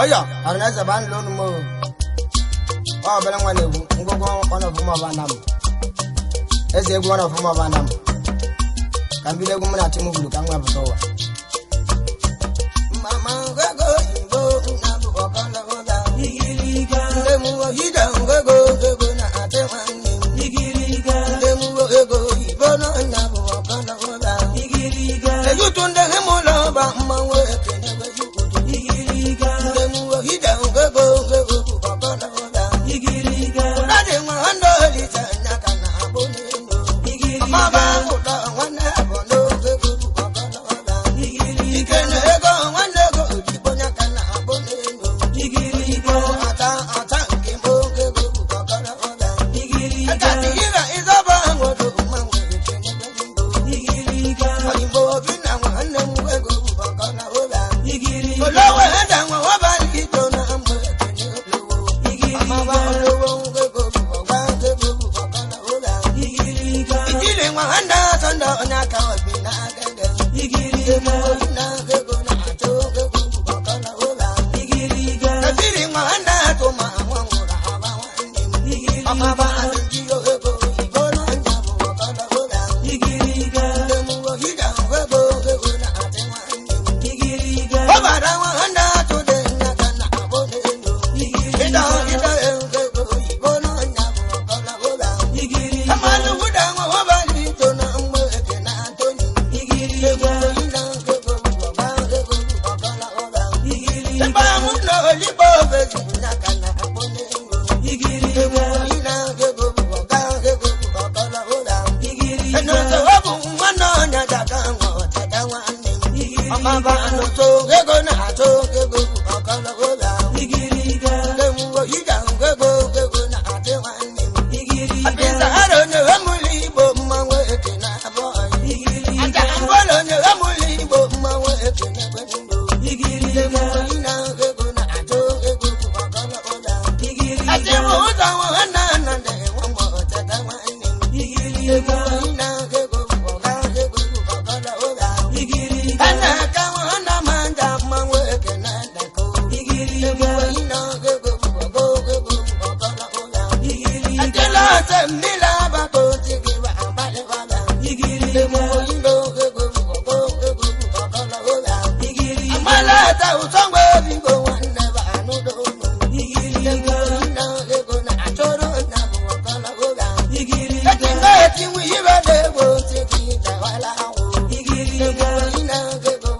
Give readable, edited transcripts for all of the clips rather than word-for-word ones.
Oyo, arunasa ban lonu mo. Oh, belang wane ngogo ono fuma banam. Ese ego ono fuma banam. Kambile gumuna timu bulu kangwa butowa. Mama gogo ibo nabu okana goda. Igiriga. Demu hida gogo na atewani. Igiriga. Demu gogo ibo no nabu okana goda. Igiriga. Yutunde hemola ba mawe kene yukutu. Igiriga. Demu hida gogo okana goda. Igiriga. Nade mwando litanya kana abone no. Igiriga. Mama goda wana abono gogo okana goda. Igiriga. Ego wana go ibonya kana abone no. Igiriga. Ata kimbo gogo okana goda. Igiriga. Ati ira izaba ngodo mangwe kene godo. Igiriga. Imbo bina wana gogo okana goda. Igiriga. Olowe hada wa bali tona amwe kene godo. Igiriga. Mama gogo okana goda. Igiriga. Igire wana sanda nyaka wabina gede. Igiriga. Na gogo na ato gogo okana goda. Igiriga. Igire wana to ma wangura abawande. Igiriga. Amaba anjiyo gogo ibono nyabu okana goda. Igiriga. Demu hida gogo na atewande. Igiriga. Obara wana to de nyaka na abone ndo. Igiriga. Ida gogo ibono nyabu okana goda. Igiriga. Amalu guda wabali to na amwe kena antoni. Igiriga. Ida gogo okana goda. Igiriga. Ba muno libo bezu nyaka na abone ndo. Igiriga. Ida gogo okana goda. Igiriga. No so wabu mwana nyaka ngota dawande. Igiriga. Amaba no so gogo na to gogo okana goda. Igiriga. Demu hida gogo na atewande. Igiriga. Apesa aro ne amuli bo mawe kena boy. Igiriga. Ata ambolo ne amuli bo mawe kena kwendo. Igiriga. Ina gogo na ato gogo okana goda. Igiriga. Atemo uta wana nande wamo tatawande. Igiriga. Ina gogo okana goda. Igiriga. Ana kawana manda mawe kena dako. Igiriga. Ina gogo okana goda. Igiriga. Atela semila bako tigiba ambale wala. Igiriga. Ina gogo okana goda. Igiriga. Amala ta usongwe bigo wande ba anudo. Igiriga. Ina gogo na atoro na okana goda. Igiriga. Tinga tiwi ibade bo tigiba wala wo. Igiriga. Ina gogo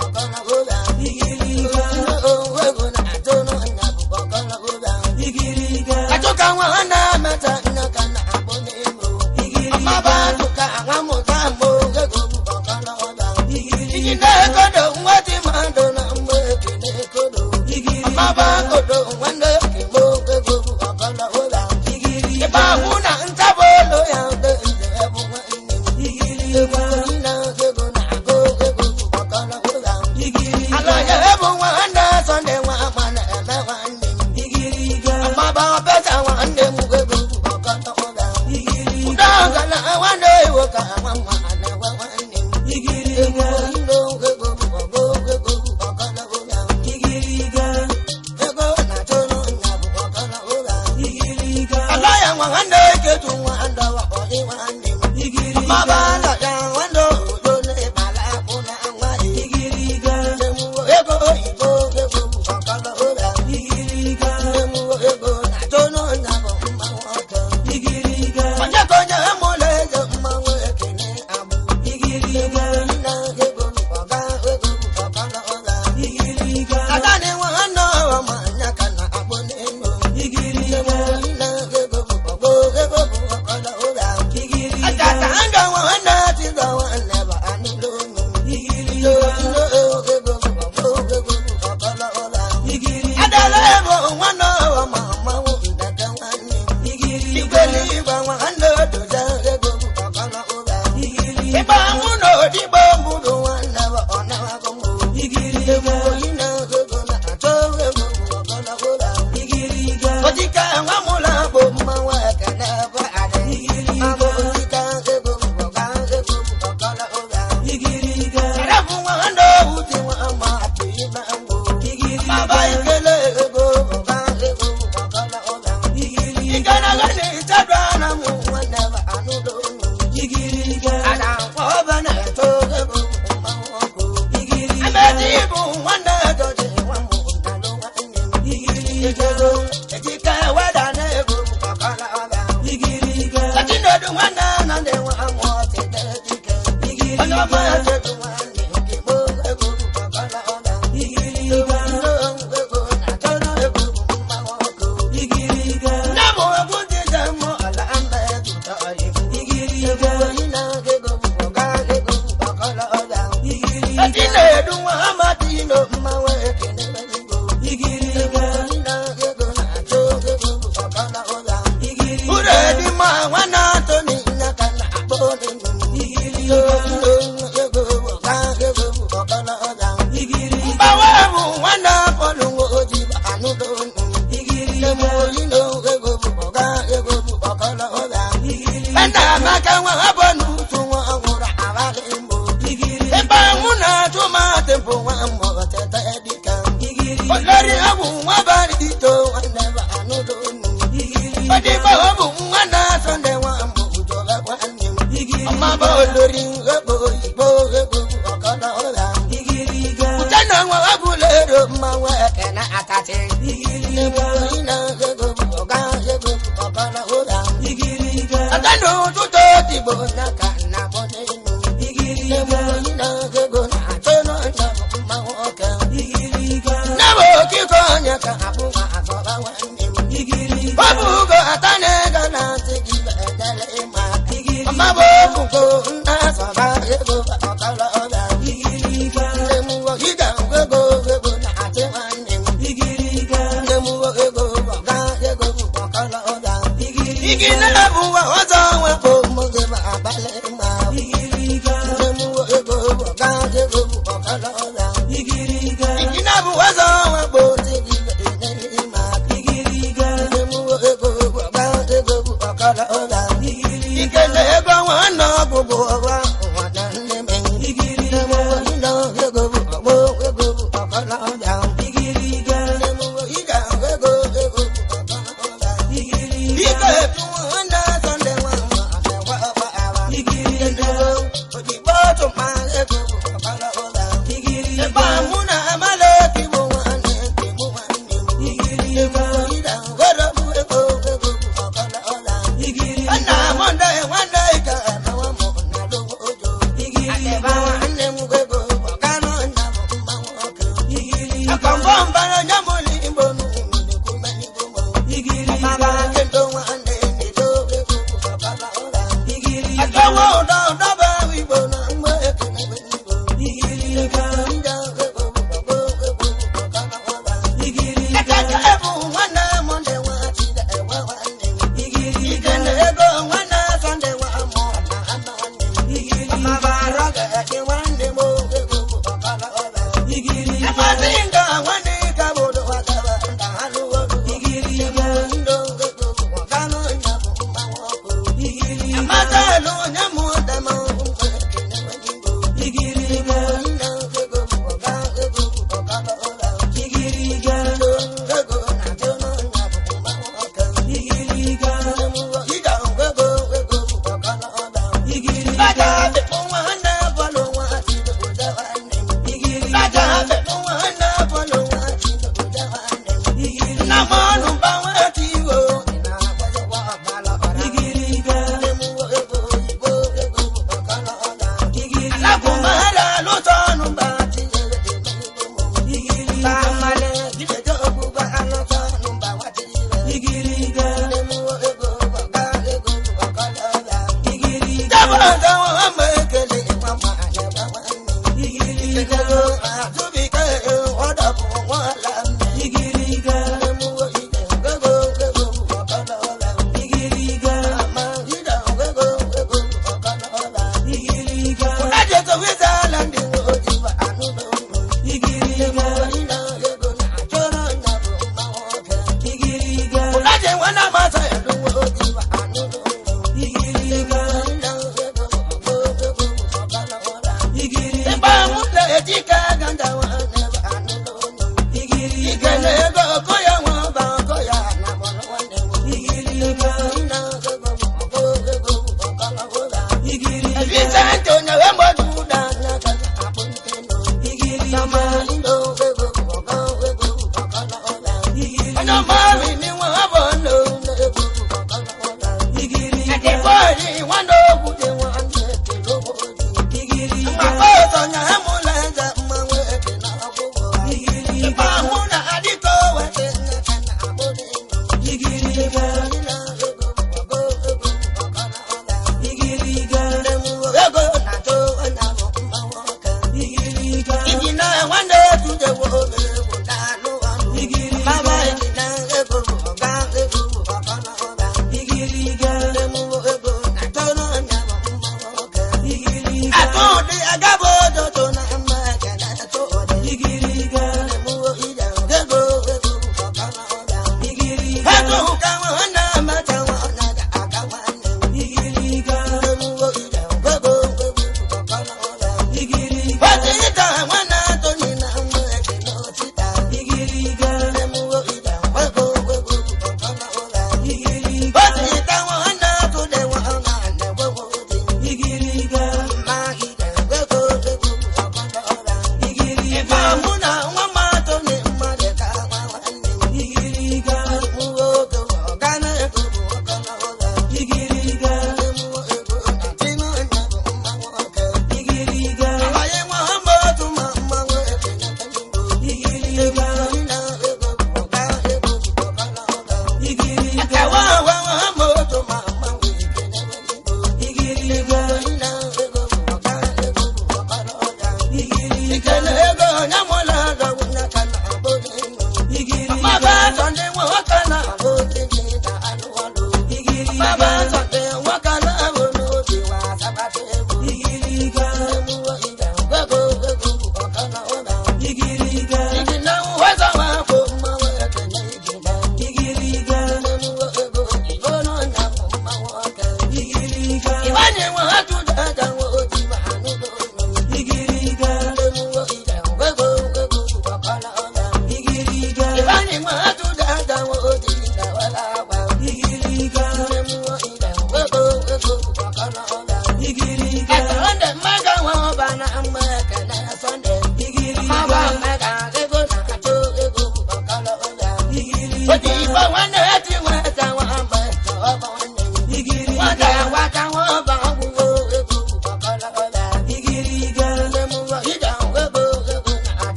okana goda. Igiriga. Gogo na atoro na okana goda. Igiriga. Atoka wana mata nyaka na abone no. Igiriga. Amaba tuka ngamuta mo gogo okana goda. Igiriga. Kodo wati mando na mwe kene kodo. Igiriga. Amaba kodo wanda kemo gogo okana goda. Igiriga. Ba huna ntabolo ya de ebu wani. Igiriga. Ina gogo na gogo okana goda. Igiriga. Alo ya ebu wanda sonde wa mana eme wani. Igiriga. Amaba beta wande mu gogo okana goda. Igiriga. Udanga na wande woka mama na wani. Igiriga. Ino gogo okana goda. Igiriga. Gogo na tono nyabu okana goda. Igiriga. Alaya wande ketu wanda wa oni wande. Igiriga. Amaba la ya wando yone bala kuna wani. Igiriga. Demu gogo okana goda. Igiriga. Demu gogo na tono nyabu mawaka. Igiriga. Konya mole je mawe kene abu. Igiriga. Ina gogo okana goda. Igiriga. Adane wano wa manya kana abone no. Igiriga. Ina gogo okana goda. Igiriga. Atata anga wana Ebuto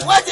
What?